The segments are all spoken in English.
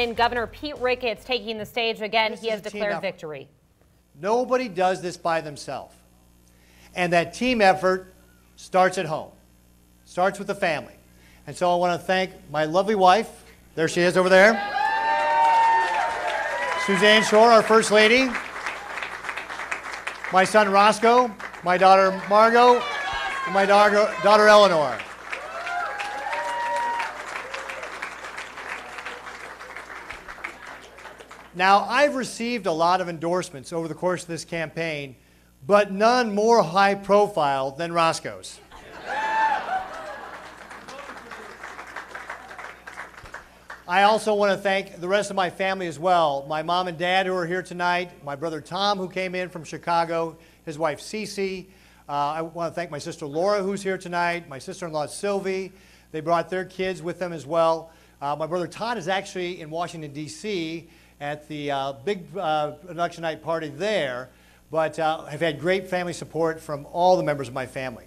And Governor Pete Ricketts taking the stage again. He has declared victory. Nobody does this by themselves. And that team effort starts at home, starts with the family. And so I want to thank my lovely wife. There she is over there. Suzanne Shore, our First Lady. My son Roscoe, my daughter Margot, and my daughter Eleanor. Now, I've received a lot of endorsements over the course of this campaign, but none more high profile than Roscoe's. I also want to thank the rest of my family as well. My mom and dad who are here tonight, my brother Tom who came in from Chicago, his wife Cece. I want to thank my sister Laura who's here tonight, my sister-in-law Sylvie. They brought their kids with them as well. My brother Todd is actually in Washington, D.C. at the big production night party there, but I've had great family support from all the members of my family.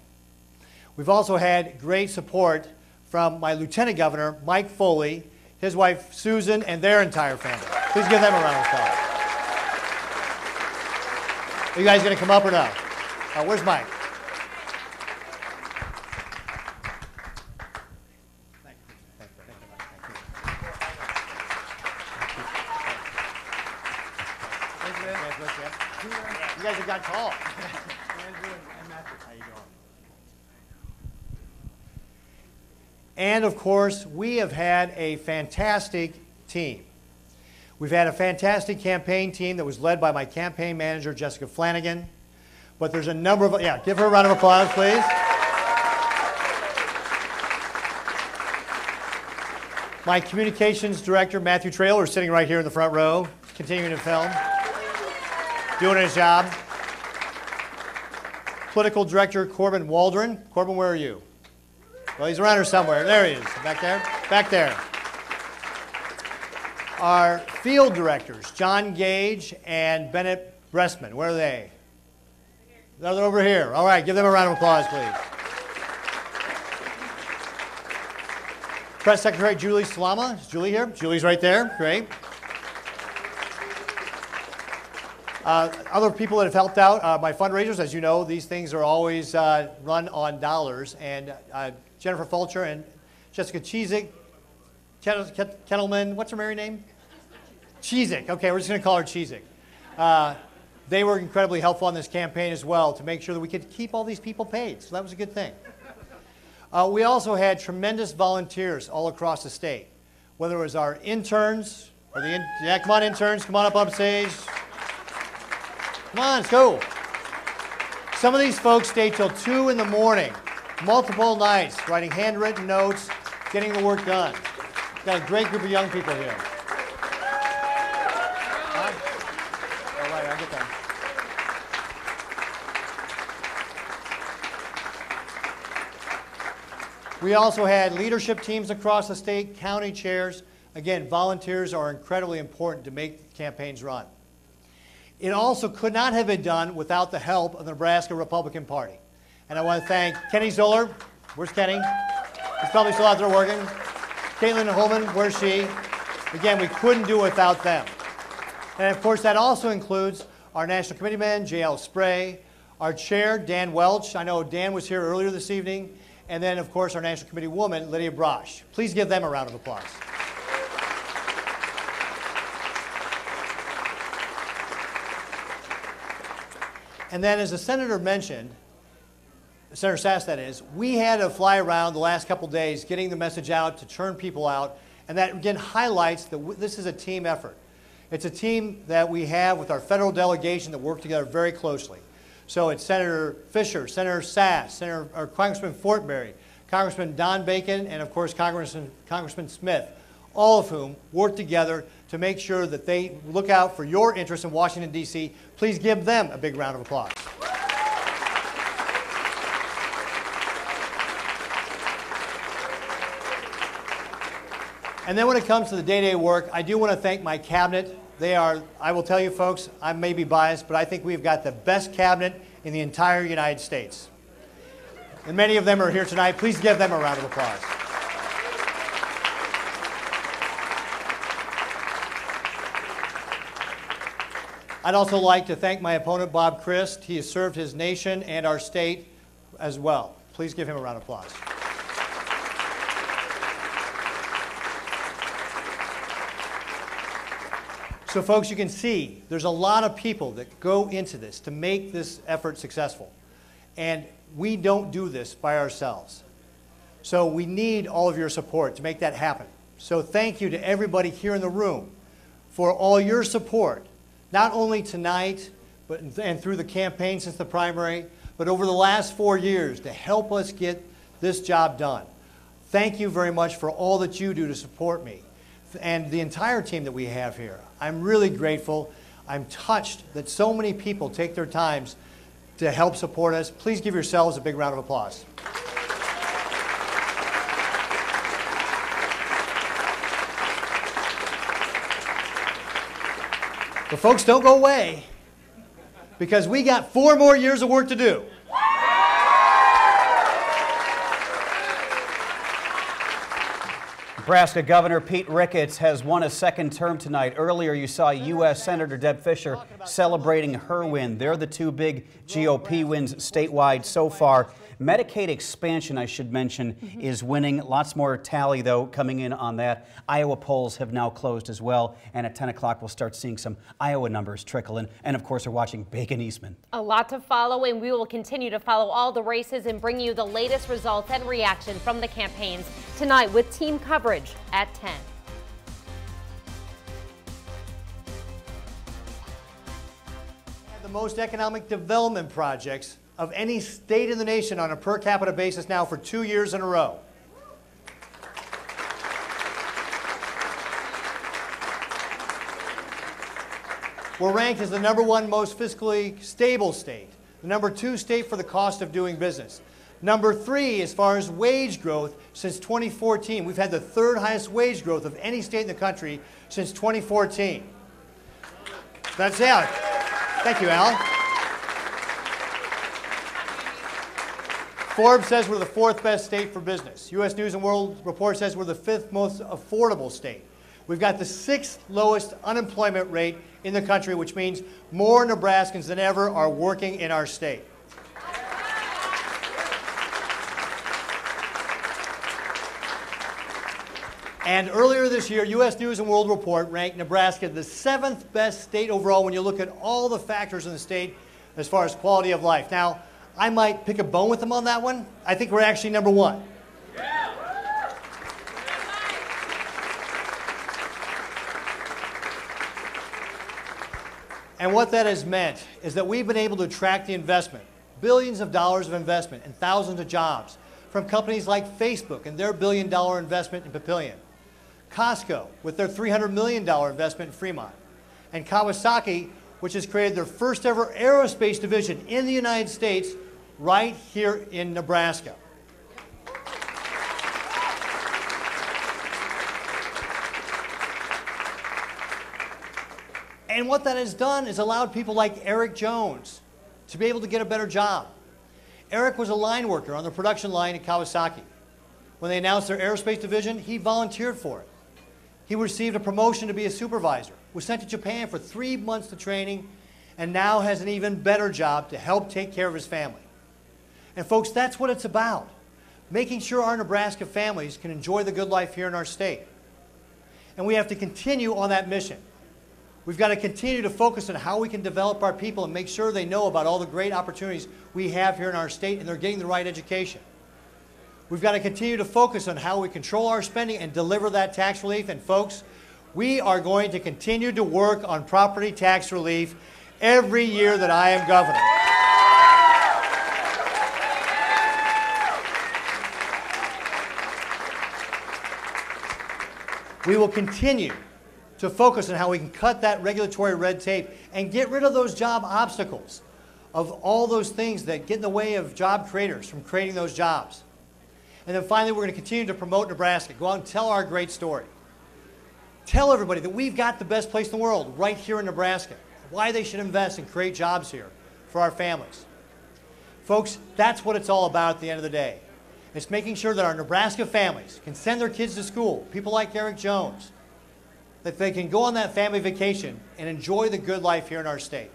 We've also had great support from my Lieutenant Governor, Mike Foley, his wife Susan, and their entire family. Please give them a round of applause. Are you guys going to come up or no? Where's Mike? You guys have got tall. How you doing? And of course, we have had a fantastic team. We've had a fantastic campaign team that was led by my campaign manager, Jessica Flanagan. But there's a number of, yeah, give her a round of applause, please. My communications director, Matthew Traylor, is sitting right here in the front row, continuing to film, doing his job. Political director, Corbin Waldron. Corbin, where are you? Well, he's around here somewhere. There he is. Back there? Back there. Our field directors, John Gage and Bennett Bressman. Where are they? They're over here. All right, give them a round of applause, please. Press Secretary Julie Salama. Is Julie here? Julie's right there. Great. Other people that have helped out, my fundraisers, as you know, these things are always run on dollars. And Jennifer Fulcher and Jessica Cheezick, Kettleman, what's her married name? Cheezick. Okay, we're just going to call her Cheezick. They were incredibly helpful on this campaign as well to make sure that we could keep all these people paid. So that was a good thing. We also had tremendous volunteers all across the state, whether it was our interns, or yeah, come on interns, come on up stage. Come on, let's go. Some of these folks stayed till 2 in the morning, multiple nights, writing handwritten notes, getting the work done. Got a great group of young people here. All right, I'll get them. We also had leadership teams across the state, county chairs. Again, volunteers are incredibly important to make campaigns run. It also could not have been done without the help of the Nebraska Republican Party. And I want to thank Kenny Zoller. Where's Kenny? He's probably still out there working. Caitlin Holman, where's she? Again, we couldn't do it without them. And of course, that also includes our National Committeeman, J.L. Spray, our chair, Dan Welch. I know Dan was here earlier this evening. And then, of course, our National Committee woman, Lydia Brosh. Please give them a round of applause. And then, as the senator mentioned, Senator Sass, that is, we had to fly around the last couple days getting the message out to turn people out. And that, again, highlights that this is a team effort. It's a team that we have with our federal delegation that work together very closely. So it's Senator Fisher, Senator Sass, Congressman Fortberry, Congressman Don Bacon, and of course Congressman Smith, all of whom work together to make sure that they look out for your interests in Washington, D.C. Please give them a big round of applause. And then when it comes to the day-to-day work, I do want to thank my cabinet. They are, I will tell you folks, I may be biased, but I think we've got the best cabinet in the entire United States. And many of them are here tonight. Please give them a round of applause. I'd also like to thank my opponent, Bob Christ. He has served his nation and our state as well. Please give him a round of applause. So folks, you can see there's a lot of people that go into this to make this effort successful. And we don't do this by ourselves. So we need all of your support to make that happen. So thank you to everybody here in the room for all your support, not only tonight and through the campaign since the primary, but over the last 4 years to help us get this job done. Thank you very much for all that you do to support me and the entire team that we have here. I'm really grateful. I'm touched that so many people take their times to help support us. Please give yourselves a big round of applause. But folks, don't go away, because we got 4 more years of work to do. Nebraska Governor Pete Ricketts has won a second term tonight. Earlier, you saw U.S. Senator Deb Fischer celebrating her win. They're the 2 big GOP wins statewide so far. Medicaid expansion, I should mention, is winning. Lots more tally, though, coming in on that. Iowa polls have now closed as well. And at 10 o'clock, we'll start seeing some Iowa numbers trickle in. And, of course, we're watching Bacon Eastman. A lot to follow, and we will continue to follow all the races and bring you the latest results and reaction from the campaigns tonight with team coverage at 10. The most economic development projects of any state in the nation on a per capita basis now for 2 years in a row. We're ranked as the #1 most fiscally stable state, the #2 state for the cost of doing business, #3 as far as wage growth since 2014. We've had the 3rd highest wage growth of any state in the country since 2014. That's it. Thank you, Al. Forbes says we're the 4th best state for business. U.S. News & World Report says we're the 5th most affordable state. We've got the 6th lowest unemployment rate in the country, which means more Nebraskans than ever are working in our state. And earlier this year, U.S. News & World Report ranked Nebraska the 7th best state overall when you look at all the factors in the state as far as quality of life. Now, I might pick a bone with them on that one. I think we're actually #1. And what that has meant is that we've been able to attract the investment, billions of dollars of investment and thousands of jobs from companies like Facebook and their $1 billion investment in Papillion, Costco with their $300 million investment in Fremont, and Kawasaki, which has created their first ever aerospace division in the United States right here in Nebraska. And what that has done is allowed people like Eric Jones to be able to get a better job. Eric was a line worker on the production line at Kawasaki. When they announced their aerospace division, he volunteered for it. He received a promotion to be a supervisor, was sent to Japan for 3 months of training, and now has an even better job to help take care of his family. And folks, that's what it's about, making sure our Nebraska families can enjoy the good life here in our state. And we have to continue on that mission. We've got to continue to focus on how we can develop our people and make sure they know about all the great opportunities we have here in our state and they're getting the right education. We've got to continue to focus on how we control our spending and deliver that tax relief. And folks, we are going to continue to work on property tax relief every year that I am governor. We will continue to focus on how we can cut that regulatory red tape and get rid of those job obstacles, of all those things that get in the way of job creators from creating those jobs. And then finally, we're going to continue to promote Nebraska. Go out and tell our great story. Tell everybody that we've got the best place in the world right here in Nebraska, why they should invest and create jobs here for our families. Folks, that's what it's all about at the end of the day. It's making sure that our Nebraska families can send their kids to school, people like Eric Jones, that they can go on that family vacation and enjoy the good life here in our state.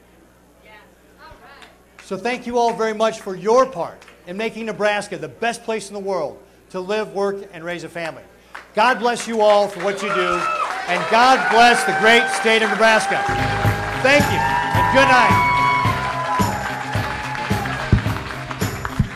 So thank you all very much for your part in making Nebraska the best place in the world to live, work, and raise a family. God bless you all for what you do, and God bless the great state of Nebraska. Thank you, and good night.